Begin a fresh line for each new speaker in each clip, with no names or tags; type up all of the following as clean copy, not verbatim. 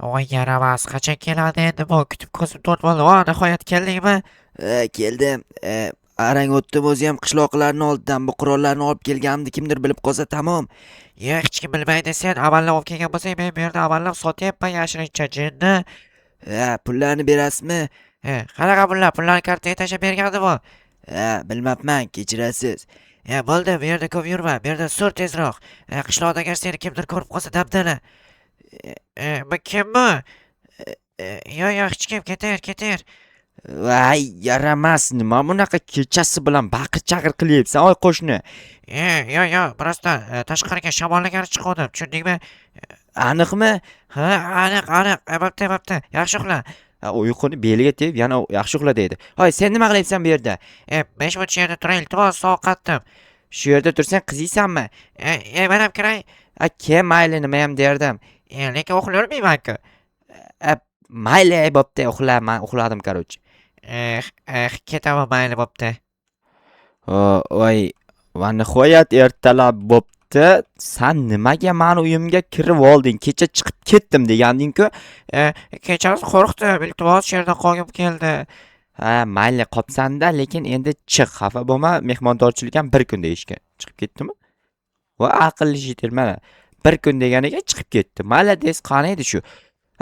Voy yaramas, qachon keladi endi bu? Kutib ko'zim to'rt bo'ldi. Nihoyat keldingmi?
Keldim. Arang o'tdim o'ziyam qishloqlarni oldidan bu qurollarni olib kelganimni kimdir bilib qolsa tamom.
Hech kim bilmaydi, sen avvallab olib kelgan bo'lsang, men bu yerda avvallab sotyapman yashirincha jinni.
Pullarni berasizmi?
Qanaqa pullarni kartaga tashlab bergandi bu?
Bilmabman, kechirasiz.
Bo'ldi, bu yerda ko'p yurma, bu yerda sur tezroq. Qishloqda agar seni kimdir ko'rib qolsa dabdala. Bu kim bu? Yo'q, hech kim, ketar.
Voy, yaramas, nima bunaqa kechasi bilan baqir-chaqir qilyapsan, oy qo'shni?
Yo'q, birozdan tashqariga shamollagani chiqdim, tushundingmi?
Aniqmi?
Ha, aniq. Bo'pti, yaxshi uxla.
Uyquni beliga tegib yana yaxshi uxla deydi. Hoy, sen nima qilyapsan bu yerda?
5 minut shu yerda turay, iltimos, sovqatdim.
Shu yerda tursang qiziysanmi?
Men ham kiray.
Ke mayli, nima ham derdim.
Lekin uxlayolmayman-ku.
Mayli, bo'pti, uxla, men uxladim, короче.
Ketaman, mayli, bo'pti.
Voy, va nihoyat ertalab bo'pti. Sen nimaga meni uyimga kirib olding? Kecha chiqib ketdim deganding-ku.
Kechasi qo'rqdim, iltimos, shu yerda qolgim keldi.
Mayli, qopsanda, lekin endi chiq, xafa bo'lma. Mehmondorchilik ham bir kun deyishgan. Chiqib ketdimi? Va aqlli yigit, mana bir kun deganiga chiqib ketdi. Malades, qani edi shu?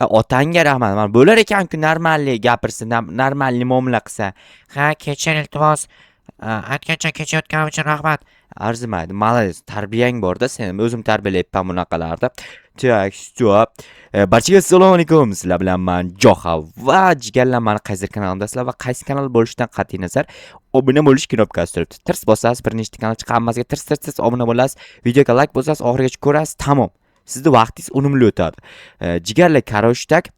Otangga rahmat. Mana bo'lar ekan-ku normalniy gapirsa, normalniy muomala qilsa.
Kechir, iltimos. Aytgancha kechayotganim uchun rahmat.
Arzimaydi. Malades, tarbiyang bor-da, sen o'zim tarbiyalayapman bunaqalarda. Tak, stop. Barchaga assalomu alaykum. Sizlar bilan men Joha va jigarlar, mani qaysi kanaldasizlar va qaysi kanal bo'lishidan qat'iy nazar obuna bo'lish knopkasi turibdi. Tirs bosasiz, bir nechta kanal chiqa, hammasiga tirs obuna bo'lasiz. Videoga like bosasiz, oxirigacha ko'rasiz, tamom. Sizni vaqtingiz unumli o'tadi. Jigarlar, karostak,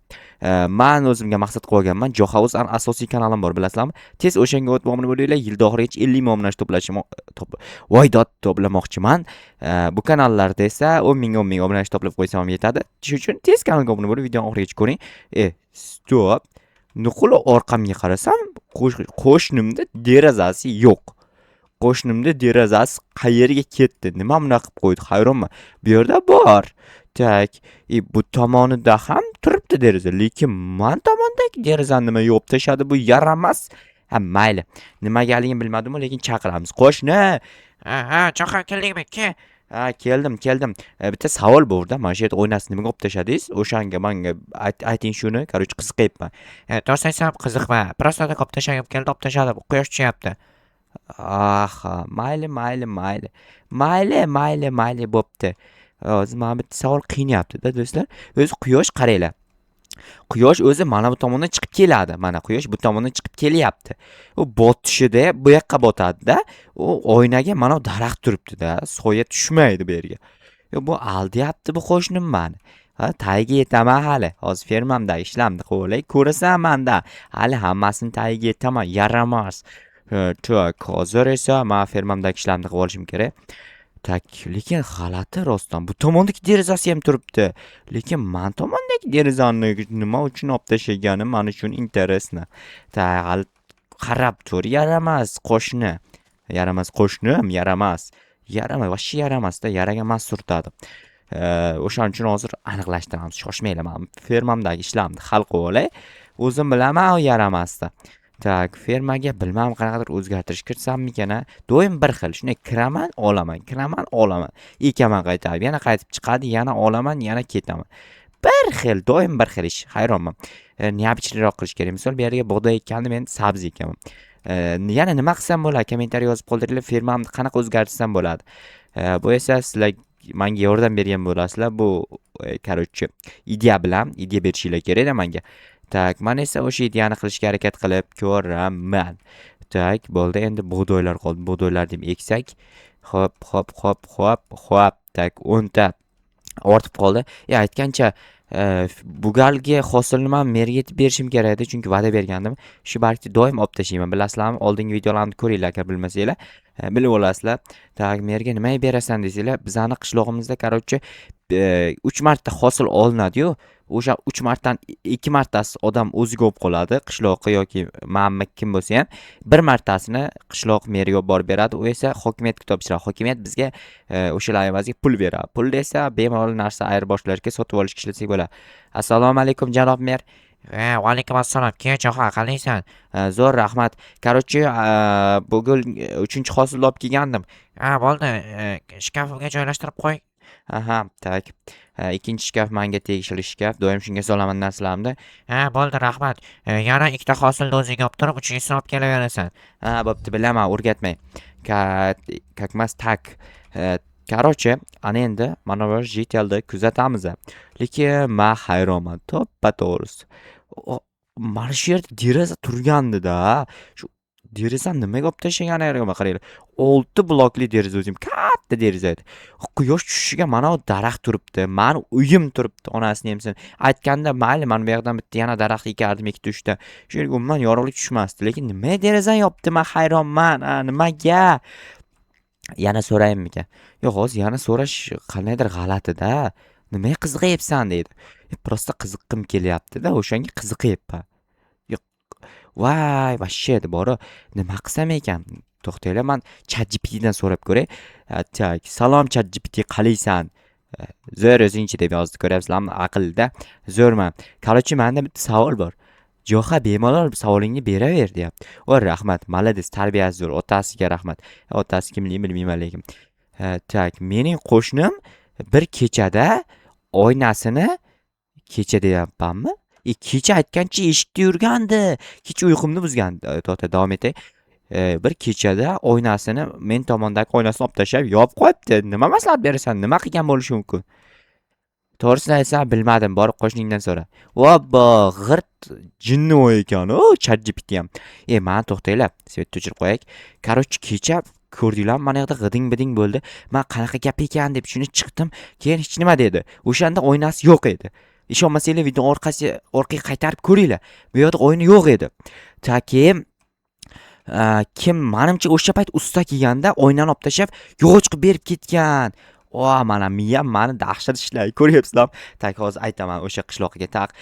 men o'zimga maqsad qo'yganman. Joha o'z asosiy kanalim bor, bilasizlarmi? Tez o'shanga o'tib obuna bo'linglar. Yilda oxirigacha 50 ming obunachi to'plamoqchiman. Bu kanallarda esa 10 ming obunachi to'plab qo'ysam yetadi. Shuning uchun tez kanalga obuna bo'lib, videoni oxirigacha ko'ring. Stop. Nuqul orqamga qarasam, qo'shnimda derazasi yo'q. Qo'shnimda derazasi qayerga ketdi? Nima bunaqa qilib qo'ydi? Hayronman. Bu yerda bor. Tak, bu tomonida ham turibdi deraza, lekin men tomondagi derazani nima yopib tashadi? Bu yaramas. Mayli. Nimagaligini bilmadim, lekin chaqiramiz. Qo'shni.
Jo'xa, keldingmi?
Keldim. Bitta savol borda. Mana shu yerda o'ynasini nimaga olib tashladingiz? O'shanga menga ayting shuni. Короче, qiziqyapman.
To'g'ri aytsam, qiziqma. Просто olib tashlagim keldi, olib tashladim. Quyosh tushyapti.
Mayli, bo'pti. Hozir mana bitta savol qiynayapti-da, do'stlar. O'zi quyosh qaranglar. Quyosh o'zi mana bu tomondan chiqib keladi. Mana quyosh bu tomondan chiqib kelyapti. U botishida bu yoqqa botadi-da. U oynaga mana bu daraxt turibdi-da. Soya tushmaydi bu yerga. Bu aldayapti bu qo'shnim meni. Tagiga yetaman hali. Hozir fermamda ishlamni qo'lay, ko'rasan menda. Hali hammasini tagiga yetaman, yaramas. Tak, hozir esa men fermamdagi ishlarni qilib olishim kerak. Tak, lekin g'alati rostdan. Bu tomondagi derazasi ham turibdi. Lekin men tomondagi derazani nima uchun olib tashlaganim meni uchun interesno. Tak, qarab tur, yaramas qo'shni. Yaramas, vaqti yaramasda, yaraga mas surtadi. O'shaning uchun hozir aniqlashtiramiz. Shoshmanglar, men fermamdagi ishlarni hal qilib olay. O'zim bilaman, u yaramasda. Tak, fermaga bilmam qanaqadir o'zgartirish kirsammikan, doim bir xil. Shunday kiraman, olaman. Ekaman qaytarib, yana qaytib chiqadi, yana olaman, yana ketaman. Bir xil, doim bir xil ish. Hayronman. Neobычныйroq qilish kerak. Misol, bu yerga bug'doy ekkandim, men sabzi ekaman. Yana nima qilsam bo'ladi? Kommentariy yozib qoldiringlar, fermamni qanaqa o'zgartirsam bo'ladi. Bu esa sizlar menga yordam bergan bo'lasizlar. Bu, короче, ideya berishinglar kerak-da menga. Tak, men esa o'sha ideyani qilishga harakat qilib ko'raman. Tak, bo'ldi, endi bug'doylar qoldi. Bug'doylarni ham eksak. Hop. Tak, 10 ta ortib qoldi. Aytgancha, bu galgi hosilni men merga yetib berishim kerak edi, chunki va'da bergandim. Shu balki doim olib tashlayman. Bilasizlarmi? Oldingi videolarimni ko'ringlar agar bilmasanglar. bilib olasizlar. Tak, merga nima berasan desanglar, bizani qishlog'imizda короче 3 marta hosil olinadi-yu, o'sha 3 martadan 2 martasi odam o'ziga olib qoladi, qishloqqa yoki mamma kim bo'lsa ham, bir martasini qishloq meriga olib borib beradi, u esa hokimiyatga topshiradi. Hokimiyat bizga o'shalar evaziga pul beradi. Pulni esa bemalol narsa ayirboshlashga sotib olishga ishlasak bo'ladi. Assalomu alaykum janob mer.
Va alaykum assalom. Kecha qalaysan?
Zo'r, rahmat. Короче, bugun 3-hosilni olib kelgandim.
Bo'ldi. Shkafimga joylashtirib qo'y.
Aha, tak. Ikkinchi shkaf menga tegishli shkaf. Doim shunga solaman narsalarimni.
Bo'ldi, rahmat. Yana ikkita hosilni o'zingga olib turib, uchinchisini olib kelaverasan.
Bo'pti, bilaman, o'rgatmang. Как mas tak. Короче, ana endi mana bu JTLda kuzatamiz. Lekin men hayronman, to'ppa-to'g'risi. Mana shu yerda deraza turgandi-da. Shu derazani nimaga olib tashlaganiga qaranglar. 6 blokli deraza, o'zim katta deraza edi. Quyosh tushishiga mana bu daraxt turibdi. Mani uyim turibdi, onasini hamsin. Aytganda, mayli, men bu yoqdan bitta yana daraxt ekardim 2-3 ta. Shu yerga umuman yorug'lik tushmasdi, lekin nima derazani yopdi? Men hayronman. Nimaga? Yana so'raymikan? Yo'q, hozir yana so'rash qandaydir g'alati-da. Nimaga qiziqyapsan deydi. Prosta qiziqqim kelyapti-da, o'shanga qiziqyapman. Yo'q. Voy, vashshe deb bora nima qilsam ekan? To'xtanglar, men ChatGPTdan so'rab ko'ray. Tak, salom ChatGPT, qalaysan? Zo'r o'zingchi deb yozdi, ko'ryapsizlarmi? Aqlda. Zo'rman. Короче, menda bitta savol bor. Jo'xa, bemalol savolingni beraver, deyapti. Voy, rahmat, malades, tarbiyasi zo'r. Otasiga rahmat. Otasi kimligini bilmayman lekin. Tak, mening qo'shnim bir kechada oynasini kecha deyapmanmi? Kecha aytgancha eshikda yurgandi. Kecha uyqumni buzgandi. To'xta, davom etay. Bir kechada oynasini, men tomondagi oynasini olib tashlab, yopib qo'yibdi. Nima maslahat berasan? Nima qilgan bo'lishi mumkin? To'g'risini aytsam, bilmadim, borib qo'shningdan so'ra. Vobbo, g'irt jinni o'y ekan, ChatGPT ham. Mana to'xtanglar, svetni o'chirib qo'yaylik. Короче, kecha ko'rdinglarmi, mana yoqda g'iding-biding bo'ldi. Men qanaqa gap ekan deb shuni chiqdim, keyin hech nima dedi. O'shanda oynasi yo'q edi. Ishonmasanglar, video orqaga qaytarib ko'ringlar. Bu yerda oyna yo'q edi. Keyin kim menimcha o'sha payt usta kelganda oynani olib tashlab, yo'q chiqib berib ketgan. Mana miyam mani dahshat ishlaydi, ko'ryapsizlar. Tak, hozir aytaman o'sha qishloqqa. Tak,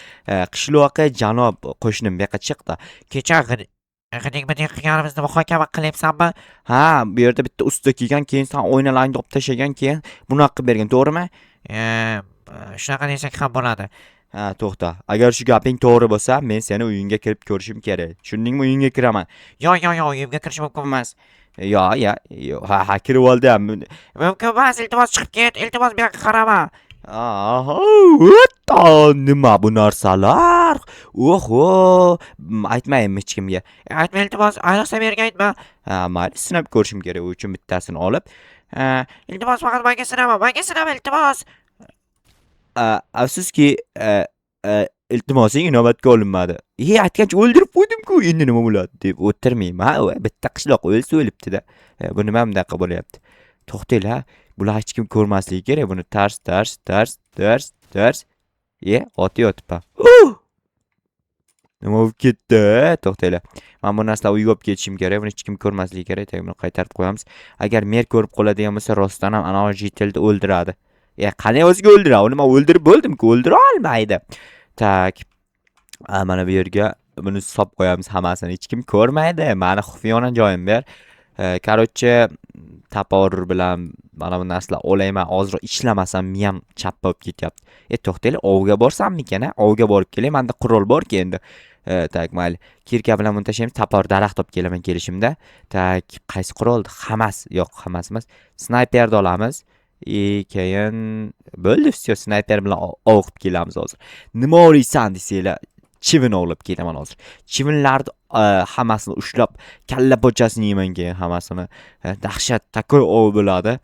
qishloqqa janob qo'shnim bu yoqqa chiqdi.
Kecha g'idik-bidik qilganimizni muhokama qilyapsanmi?
Bu yerda bitta usta kelgan, keyin sen oynalarni olib tashlagan, keyin bunaqa qilib bergan, to'g'rimi?
Shunaqa desak ham bo'ladi.
To'xta. Agar shu gaping to'g'ri bo'lsa, men seni uyingga kirib ko'rishim kerak. Tushundingmi? Uyingga kiraman.
Yo'q, uyimga kirish mumkin emas.
Kirib oldim.
Mumkin emas, iltimos chiqib ket, iltimos bu yoqqa qarama.
Nima bu narsalar? Oho, aytmayman hech kimga.
Aytma, iltimos, ayniqsa menga aytma.
Mayli, sinab ko'rishim kerak, u uchun bittasini olib.
Iltimos, faqat menga sinama, iltimos.
Afsuski, iltimosing inobatga olinmadi. Aytgancha o'ldirib qo'ydim-ku, endi nima bo'ladi deb o'tirmayman. Bitta qishloq o'lsa o'libdi-da. Bu nima bunday bo'lyapti? To'xtanglar, bular hech kim ko'rmasligi kerak. Buni tars. Oti yotibman. Nima bo'lib ketdi? To'xtanglar. Men bu narsalarni uyga olib ketishim kerak. Buni hech kim ko'rmasligi kerak. Buni qaytarib qo'yamiz. Agar mer ko'rib qoladigan bo'lsa, rostdan ham ana JTLda o'ldiradi. Qanday o'ziga o'ldiradi? Uni men o'ldirib bo'ldim-ku, o'ldira olmaydi. Tak. Mana bu yerga buni solib qo'yamiz hammasini. Hech kim ko'rmaydi. Meni xufiyona joyim ber. Короче, tapor bilan mana bu narsalar olayman. Hozir ishlamasam miyam chappa bo'lib ketyapti. To'xtanglar, ovga borsammikan? Ovga borib kelay. Menda qurol bor-ku endi. Tak, mayli. Kirka bilan buni tashlaymiz. Tapor daraxt olib kelaman kelishimda. Tak, qaysi qurol? Hamas. Yo'q, Hamas emas. Snayperni olamiz. Keyin bo'ldi, все, snayper bilan o'qib kelamiz hozir. Nima o'raysan desanglar, chivin olib kelaman hozir. Chivinlarni hammasini ushlab, kalla pochasini yeyman keyin hammasini. Dahshat takoy ov bo'ladi.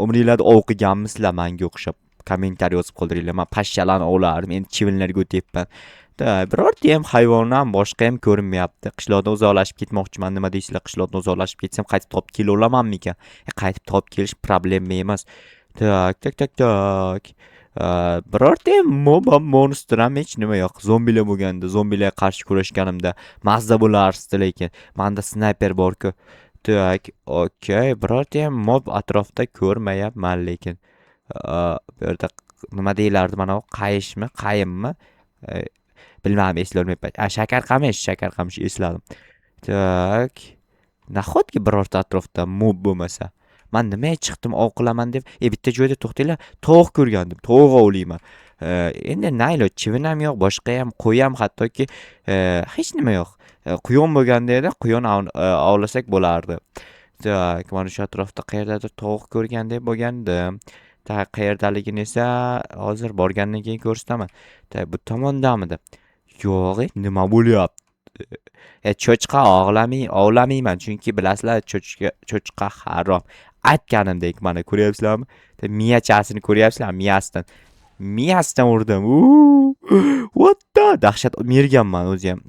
Umringlarda ov qilganmisizlar menga o'xshab? Kommentariy yozib qoldiringlar. Men pashshalarni ovlardim, endi chivinlarga o'tyapman. Birorta ham hayvondan boshqa ham ko'rinmayapti. Qishloqdan uzoqlashib ketmoqchiman. Nima deysizlar? Qishloqdan uzoqlashib ketsam qaytib topib kela olamanmikan? Qaytib topib kelish problema emas. Tak. Birorta ham monster ham hech nima yo'q. Zombilar bo'lganda, zombilarga qarshi kurashganimda mazza bo'lardi, lekin menda snayper bor-ku. Tak, okey. Birorta ham mob atrofda ko'rmayapman lekin. Bu yerda nima deyilardi mana bu qayishmi, qayinmi? E, Bilmadim, eslolmayapman. Shakar qamish esladim. Tak. Nahotki birorta atrofda mob bo'lmasa. Men nimaga chiqdim ov qilaman deb, bitta joyda to'xtanglar, tovuq ko'rgandim. Tovuq ovlayman. Endi naylo, chivin ham yo'q, boshqa ham qo'y ham hattoki hech nima yo'q. Quyon bo'lganda edi, quyon ovlasak bo'lardi. Tak, mana shu atrofda qayerdadir tovuq ko'rgandek bo'lgandim. Tak, qayerdaligini esa hozir borgandan keyin ko'rsataman. Tak, bu tomondamidi? Yo'q, nima bo'lyapti? Cho'chqa ovlamayman, chunki bilasizlar, cho'chqa harom. Aytganimdek, mana ko'ryapsizlarmi? Miyachasini ko'ryapsizlarmi? Miyasidan urdim. What the? Dahshat merganman o'zi ham.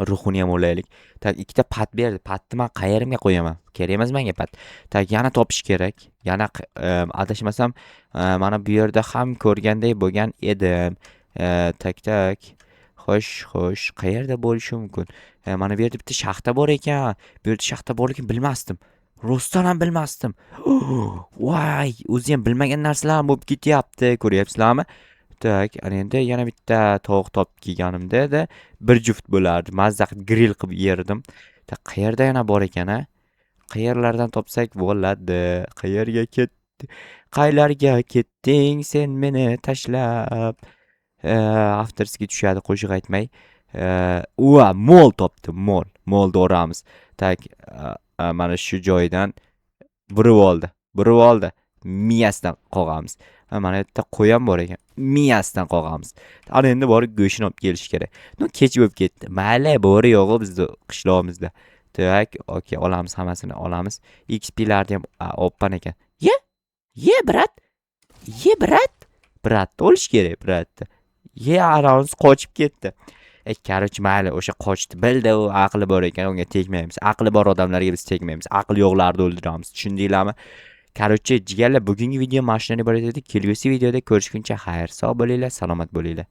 Ruhini ham o'laylik. Tak, ikkita pat berdi. Patni men qayerimga qo'yaman? Kerak emas menga pat. Tak, yana topish kerak. Yana adashmasam, mana bu yerda ham ko'rganday bo'lgan edim. Tak. Xo'sh, qayerda bo'lishi mumkin? Mana bu yerda bitta shaxta bor ekan. Bu yerda shaxta borligini bilmasdim. Rostdan ham bilmasdim. Voy, o'zi ham bilmagan narsalar bo'lib ketyapti, ko'ryapsizlarmi? Tak, ana endi yana bitta tovuq topib kelganimda bir juft bo'lardi. Mazza qilib grill qilib yerdim. Tak, qayerda yana bor ekan, a? Qayerlardan topsak bo'ladi? Qayerga ketdi? Qaylarga ketding sen meni tashlab? Afterski tushadi qo'shiq aytmay. Mol topdim, mol. Molni o'ramiz. Tak, mana shu joydan burib oldi. Miyasidan qog'amiz. Mana bu yerda qo'y ham bor ekan. Miyasidan qog'amiz. Ana endi borib go'shtini olib kelish kerak. Kech bo'lib ketdi. Mayli, bo'ri yo'q bizning qishlog'imizda. Tak, okey, olamiz, hammasini olamiz. XP'larni ham oppan ekan. Ye, brat. Brat, o'lish kerak, brat. Aramiz qochib ketdi. Короче, mayli, o'sha qochdi. Bildi, u aqli bor ekan, unga tegmaymiz. Aqli bor odamlarga biz tegmaymiz. Aqli yo'qlarni o'ldiramiz. Tushundinglarmi? Короче, jigarlar, bugungi video mana shundan iborat edi. Kelgusi videoda ko'rishguncha xayr, sog' bo'linglar, salomat bo'linglar.